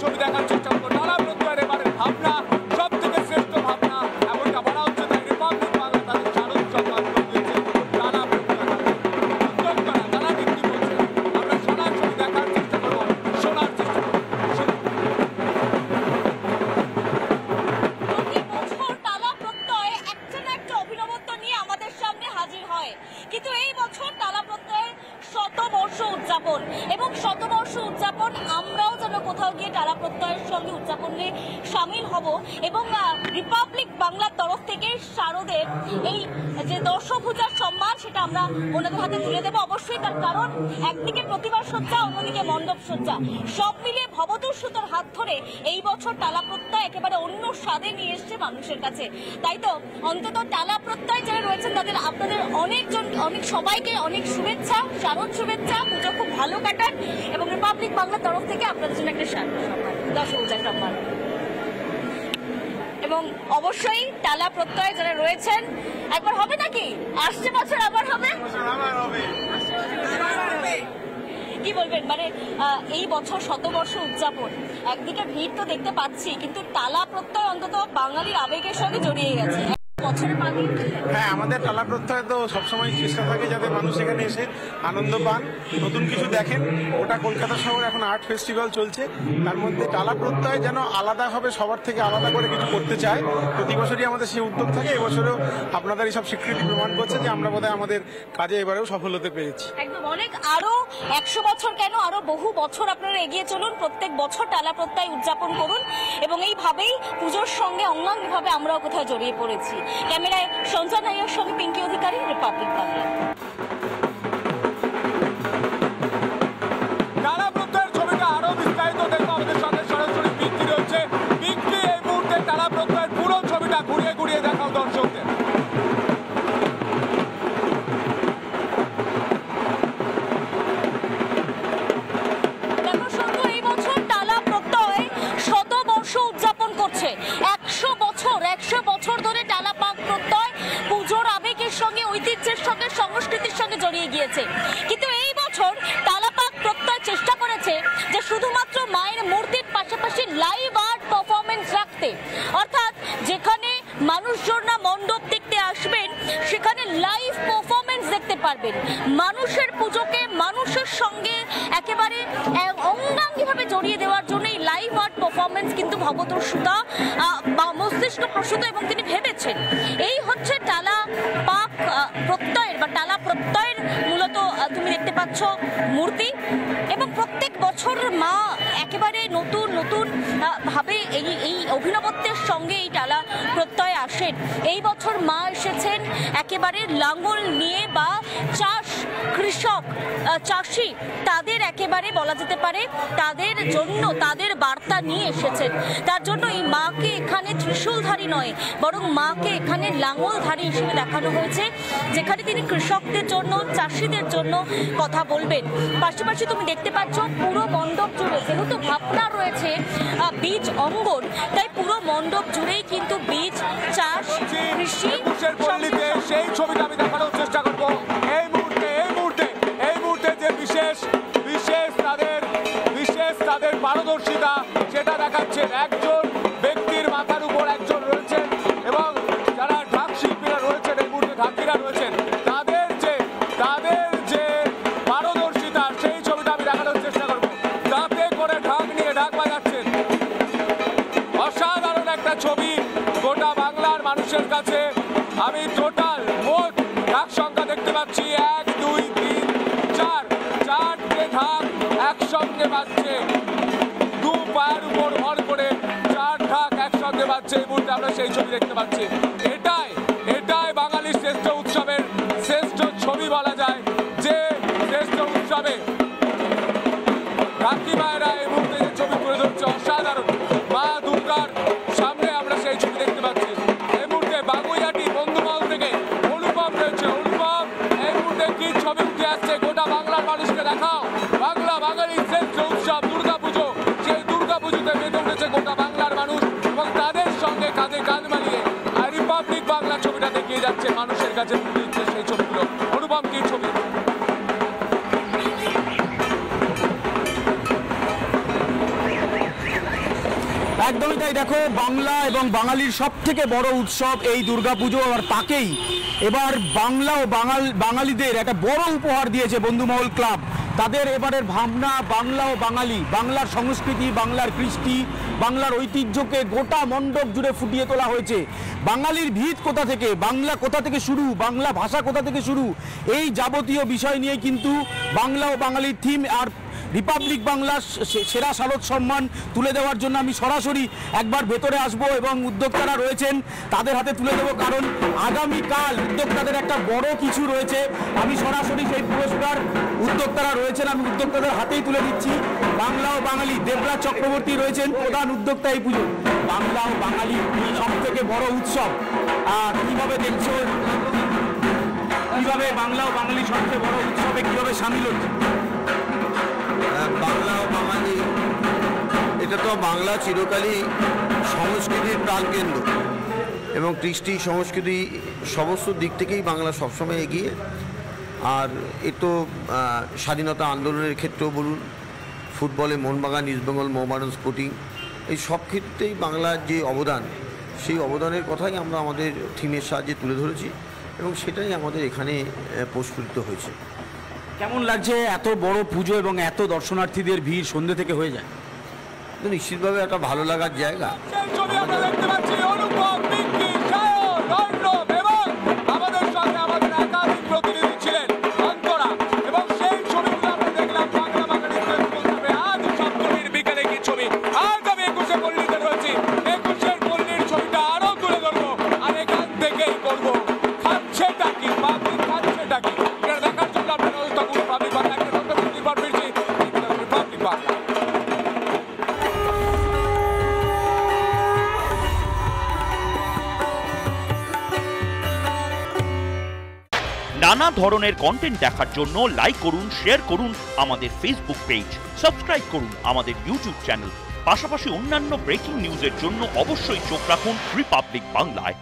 ছবি দেখার চেষ্টা করবো। টালা প্রত্যয়ের এবারের ভাবনা সব থেকে শ্রেষ্ঠ ভাবনা এমনটা বলা হচ্ছে, তাই রিপাবলিক বাংলা তাদের শারদ সম্মান দিয়েছে টালা প্রত্যয়। উদ্যোগ করা তারা ঠিক কি বলছে আমরা সরাসরি দেখার চেষ্টা করবো, শোনার চেষ্টা করবো। কিন্তু এই বছর টালা প্রত্যয়ের শতবর্ষ উদযাপন এবং শতবর্ষ উদযাপন আমরাও যেন কোথাও গিয়ে টালা প্রত্যয়ের সঙ্গে উদযাপনে সামিল হব এবং রিপাবলিক বাংলার তরফ থেকে শারদের এই যে দর্শভূজার সম্মান সেটা আমরা ওনাদের হাতে তুলে দেবো অবশ্যই। তার কারণ একদিকে প্রতিমা সজ্জা, অন্যদিকে মণ্ডপ সজ্জা, সব মিলিয়ে ভবতোষ সুতোর হাত ধরে এই বছর টালা প্রত্যয় একেবারে অন্য স্বাদে নিয়ে এসছে মানুষের কাছে। তাই তো অন্তত টালা প্রত্যয় যারা রয়েছেন তাদের আপনাদের অনেক সবাইকে অনেক শুভেচ্ছা, শারদ শুভেচ্ছা, পুজো খুব ভালো কাটান এবং রিপাবলিক বাংলার তরফ থেকে আপনাদের জন্য একটা দর্শভূজার সম্মান। এবং অবশ্যই টালা প্রত্যয় যারা রয়েছেন একবার হবে নাকি আসছে বছর আবার হবে, কি বলবেন? মানে এই বছর শতবর্ষ উদযাপন, একদিকে ভিড় তো দেখতে পাচ্ছি কিন্তু টালা প্রত্যয় অন্তত বাঙালির আবেগের সঙ্গে জড়িয়ে গেছে। হ্যাঁ, আমাদের টালা প্রত্যয় তো সবসময় চেষ্টা থাকে যাতে মানুষ এখানে এসে আনন্দ পান, নতুন কিছু দেখেন। ওটা কলকাতা শহরে এখন আর্ট ফেস্টিভ্যাল চলছে, তার মধ্যে টালা প্রত্যয় যেন আলাদাভাবে সবার থেকে আলাদা করে কিছু করতে চায়। প্রতি বছরই আমাদের সেই উদ্যোগ থাকে, এবছরও আপনাদের এইসব স্বীকৃতি প্রমাণ করছে যে আমরা বোধহয় আমাদের কাজে এবারেও সফল হতে পেরেছি। একদম অনেক আরো 100 বছর কেন আরো বহু বছর আপনারা এগিয়ে চলুন, প্রত্যেক বছর টালা প্রত্যয় উদযাপন করুন এবং এইভাবেই পুজোর সঙ্গে অঙ্গাঙ্গিভাবে আমরাও কোথাও জড়িয়ে পড়েছি। ক্যামেরায় সঞ্জয় নাইয়ের সঙ্গে পিঙ্কি অধিকারী, রিপাবলিক বাংলা। টালা প্রত্যয়ের ছবিটা আরো বিস্তারিত দেখবো, আমাদের সঙ্গে সরাসরি পিঙ্কি রয়েছে। পিঙ্কি, এই মুহূর্তে টালা প্রত্যয়ের পুরো ছবিটা ঘুরিয়ে ঘুরিয়ে দেখাও দর্শকদের। এই বছর টালা প্রত্যয় শতবর্ষ উদযাপন করছে। 100 বছর ধরে টালা প্রত্যয় পুজোর আবেগের সঙ্গে, ঐতিহ্যের সঙ্গে, সংস্কৃতির সঙ্গে জড়িয়ে গিয়েছে। কিন্তু এই বছর টালাপাক প্রত্যয় চেষ্টা করেছে যে শুধুমাত্র মায়ের মূর্তির পাশাপাশি লাইভ আর্ট পারফরমেন্স রাখতে, অর্থাৎ যেখানে মানুষজনরা মণ্ডপ দেখতে আসবেন সেখানে লাইভ পারফরমেন্স দেখতে পারবেন। মানুষের পুজোকে মানুষের সঙ্গে একেবারে অঙ্গাঙ্গিভাবে জড়িয়ে দেওয়ার জন্য এই লাইভ আর্ট পারফরমেন্স কিন্তু ভবতোষ সুতা মস্তিষ্ক প্রসূত এবং তিনি ভেবেছেন এই হচ্ছে টালা পাক প্রত্যয়ের বা টালা প্রত্যয়ের মূলত তুমি দেখতে পাচ্ছ মূর্তি। এবং প্রত্যেক বছর মা একেবারে নতুন নতুন ভাবে এই অভিনবত্বের সঙ্গে এই টালা প্রত্যয় আসেন। এই বছর মা এসেছেন একেবারে লাঙ্গল নিয়ে বা কৃষক চাষি তাদের একেবারে বলা যেতে পারে তাদের জন্য তাদের বার্তা নিয়ে এসেছেন। তার জন্য এই মাকে এখানে ত্রিশূলধারী নয় বরং মাকে এখানে লাঙ্গলধারী হিসেবে দেখানো হয়েছে, যেখানে তিনি কৃষকদের জন্য, চাষিদের জন্য কথা বলবেন। পাশাপাশি তুমি দেখতে পাচ্ছ পুরো মণ্ডপ জুড়ে যেহেতু ভাবনা রয়েছে বীজ অঙ্গন, তাই পুরো মণ্ডপ জুড়েই কিন্তু বীজ চাষ, কৃষি, সেই ছবিটা আমি দেখানোর চেষ্টা করবো। এই মুহূর্তে যে বিশেষ তাদের পারদর্শিতা সেটা দেখাচ্ছেন। একজন ব্যক্তির মাথার উপর একজন রয়েছেন এবং যারা ঢাক শিল্পীরা রয়েছেন, এই মুহূর্তে ঢাকিরা রয়েছেন, তাদের যে পারদর্শিতা সেই ছবিটা আমি দেখানোর চেষ্টা করবো। দাঁতে করে ঢাক নিয়ে ঢাক বাজাচ্ছেন, অসাধারণ একটা ছবি গোটা বাংলার মানুষের কাছে। আমি টোটাল মোট ঢাক সংখ্যা দেখতে পাচ্ছি 1, 2, 3, 4, 4টে ঢাক একসঙ্গে বাজছে। দু পায়ের উপর ভর করে 4 ঢাক একসঙ্গে বাজছে। এই মুহূর্তে আমরা সেই ছবি দেখতে পাচ্ছি। এটাই বাঙালির শ্রেষ্ঠ উৎসবের শ্রেষ্ঠ ছবি বলা যায়, যে শ্রেষ্ঠ উৎসবে ঢাকি মায়েরা এই মুহূর্তে যে ছবি তুলে ধরছে অসাধারণ। মা দুর্গার সামনে আমরা সেই ছবি দেখতে পাচ্ছি। এই মুহূর্তে বাগুইহাটি বন্ধুমহল থেকে অনুপম রয়েছে। অনুপম, এই মুহূর্তে কি ছবি উঠে আসছে গোটা বাংলার মানুষকে দেখাও। বাঙালির শ্রেষ্ঠ উৎসব দুর্গাপুজো, সেই দুর্গাপুজোতে মেতে উঠেছে গোটা বাংলার মানুষ এবং তাদের সঙ্গে কাঁধে কাঁধ মানিয়ে আর রিপাবলিক বাংলা ছবিটা দেখিয়ে যাচ্ছে মানুষের কাছে তুলে দিচ্ছে সেই ছবিগুলো। অনুপম, কি ছবি? একদমই তাই। দেখো, বাংলা এবং বাঙালির সব থেকে বড় উৎসব এই দুর্গাপুজো, আর তাকেই এবার বাংলা ও বাঙালিদের একটা বড় উপহার দিয়েছে বন্ধুমহল ক্লাব। তাদের এবারের ভাবনা বাংলা ও বাঙালি, বাংলার সংস্কৃতি, বাংলার কৃষ্টি, বাংলার ঐতিহ্যকে গোটা মণ্ডপ জুড়ে ফুটিয়ে তোলা হয়েছে। বাঙালির ভিত কোথা থেকে, বাংলা কোথা থেকে শুরু, বাংলা ভাষা কোথা থেকে শুরু, এই যাবতীয় বিষয় নিয়ে কিন্তু বাংলা ও বাঙালির থিম। আর রিপাবলিক বাংলার সেরা শারদ সম্মান তুলে দেওয়ার জন্য আমি সরাসরি একবার ভেতরে আসব এবং উদ্যোক্তারা রয়েছেন তাদের হাতে তুলে দেবো, কারণ আগামীকাল উদ্যোক্তাদের একটা বড় কিছু রয়েছে। আমি সরাসরি সেই পুরস্কার উদ্যোক্তারা রয়েছেন, আমি উদ্যোক্তাদের হাতেই তুলে দিচ্ছি। বাংলা ও বাঙালি, দেবরাজ চক্রবর্তী রয়েছেন প্রধান উদ্যোক্তা এই পুজো। বাংলা ও বাঙালি সব থেকে বড় উৎসব, আর কীভাবে দেখছো, কীভাবে বাংলা ও বাঙালি সবচেয়ে বড় উৎসবে কীভাবে সামিল হচ্ছে? বাংলা ও বাঙালি, এটা তো বাংলা চিরকালই সংস্কৃতির প্রাণকেন্দ্র এবং কৃষ্টি সংস্কৃতি সমস্ত দিক থেকেই বাংলা সবসময় এগিয়ে। আর এ তো স্বাধীনতা আন্দোলনের ক্ষেত্রেও বলুন, ফুটবলে মোহনবাগান, ইস্টবেঙ্গল মোহামেডান স্পোর্টিং, এই সব ক্ষেত্রেই বাংলার যে অবদান, সেই অবদানের কথাই আমরা আমাদের থিমের সাহায্যে তুলে ধরেছি এবং সেটাই আমাদের এখানে প্রস্ফুটিত হয়েছে। কেমন লাগছে এত বড় পুজো এবং এত দর্শনার্থীদের ভিড় সন্ধ্যে থেকে হয়ে যায়? নিশ্চিতভাবে একটা ভালো লাগার জায়গা। সেই ছবি আমরা দেখতে পাচ্ছি অনুপম, পিঙ্কি, সায়ন, অর্ণব এবং আমাদের সঙ্গে আমাদের একাধিক প্রতিনিধি ছিলেন অন্তরা, এবং সেই ছবিগুলো আমরা দেখলাম বাংলা বাঙালি বলতে আজ সপ্তমীর বিকেলে কি ছবি। আজ আমি 21শে পল্লীতে রয়েছি, 21শের পল্লীর ছবিটা আরো তুলে ধরবো, আর এখান থেকেই করবো খাচ্ছেটা কি, পাবলিক খাচ্ছেটা কি, এটা দেখার জন্য আপনার নজর পাবলিক বাংলা একটা নতুন পর ফিরছি পাবলিক বাংলা। নানা ধরনের কন্টেন্ট দেখার জন্য লাইক করুন, শেয়ার করুন আমাদের ফেসবুক পেজ, সাবস্ক্রাইব করুন আমাদের ইউটিউব চ্যানেল। পাশাপাশি অন্যান্য ব্রেকিং নিউজের জন্য অবশ্যই চোখ রাখুন রিপাবলিক বাংলায়।